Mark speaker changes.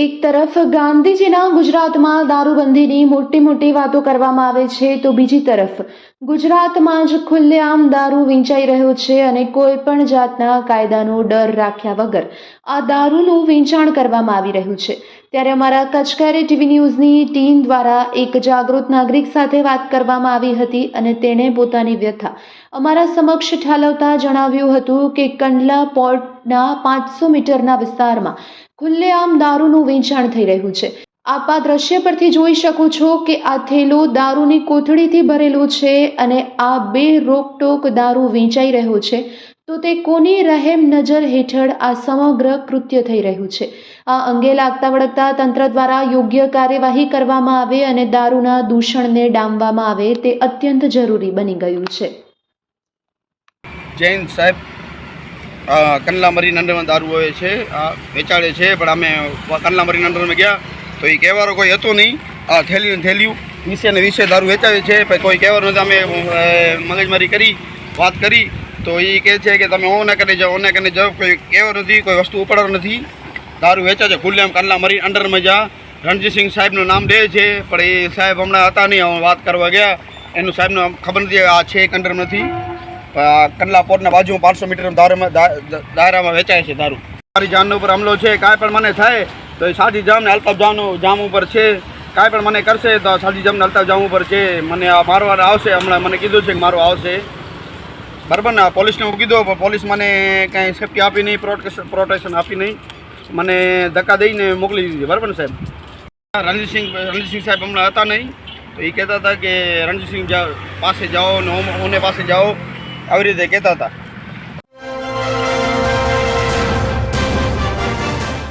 Speaker 1: એક તરફ ગાંધીજીના ગુજરાતમાં દારૂબંધીની મોટી મોટી વાતો કરવામાં આવે છે તો બીજી તરફ ગુજરાતમાં જ ખુલ્લેઆમ દારૂ વેચાઈ રહ્યો છે અને કોઈ પણ જાતના કાયદાનો ડર રાખ્યા વગર આ દારૂનું વેચાણ કરવામાં આવી રહ્યું છે। ત્યારે અમારા કચકારી ટીવી ન્યૂઝની ટીમ દ્વારા એક જાગૃત નાગરિક સાથે વાત કરવામાં આવી હતી અને તેણે પોતાની વ્યથા અમારા સમક્ષ ઠાલવતા જણાવ્યું હતું કે કંડલા પોર્ટના 500 મીટરના વિસ્તારમાં ખુલ્લેઆમ દારૂનું વેચાણ થઈ રહ્યું છે। આપ આ દ્રશ્ય પરથી જોઈ શકો છો કે આ થેલો દારૂની કોથળીથી ભરેલો છે અને આ બે રોકટોક દારૂ વેચાઈ રહ્યો છે તો તે કોની રહેમ નજર હેઠળ આ સમગ્ર કૃત્ય થઈ રહ્યું છે। આ અંગે લાગતા વળગતા તંત્ર દ્વારા યોગ્ય કાર્યવાહી કરવામાં આવે અને દારૂના દૂષણને ડામવામાં આવે તે અત્યંત જરૂરી બની ગયું છે।
Speaker 2: જૈન સાહેબ કંડલા મરીન અંડરમાં દારૂ હોય છે, વેચાડે છે, પણ અમે કંડલા મરીન અંડરમાં ગયા તો એ કહેવારો કોઈ હતો નહીં। આ થેલીયું વિશે ને વિશે દારૂ વેચાવે છે, પણ કોઈ કહેવાનું નથી। અમે મગજમારી કરી, વાત કરી તો એ કહે છે કે તમે ઓને કરી જાઓ, કોઈ કહેવાનું નથી, કોઈ વસ્તુ ઉપાડવાનું નથી, દારૂ વેચાય છે ખુલ્લેઆમ કંડલા મરીન અંડરમાં જા। રણજીતસિંહ સાહેબનું નામ દે છે, પણ એ સાહેબ હમણાં હતા નહીં, અમે વાત કરવા ગયા એનું સાહેબનું ખબર નથી આ છે કંડર નથી। કંડલા પોર્ટના બાજુમાં 500 મીટર દાયરામાં વેચાય છે દારૂ। મારી જાન ઉપર હમલો છે, કાંઈ પણ મને થાય તો એ સાદી જામ ને અલ્તાફ જામ ઉપર છે, કાંઈ પણ મને કરશે તો સાદી જામ ને અલ્તાફ જામ ઉપર છે। મને આ મારવાર આવશે, હમણાં મને કીધું છે કે મારું આવશે, બરાબર ને। પોલીસને હું કીધું પણ પોલીસ મને કાંઈ સેફ્ટી આપી નહીં, પ્રોટેક્શન આપી નહીં, મને ધક્કા દઈને મોકલી દીધી, બરાબર ને સાહેબ। રણજીતસિંહ સાહેબ હમણાં હતા નહીં તો એ કહેતા હતા કે રણજીતસિંહ પાસે જાઓ ને ઓને પાસે જાઓ, આવી રીતે કહેતા હતા।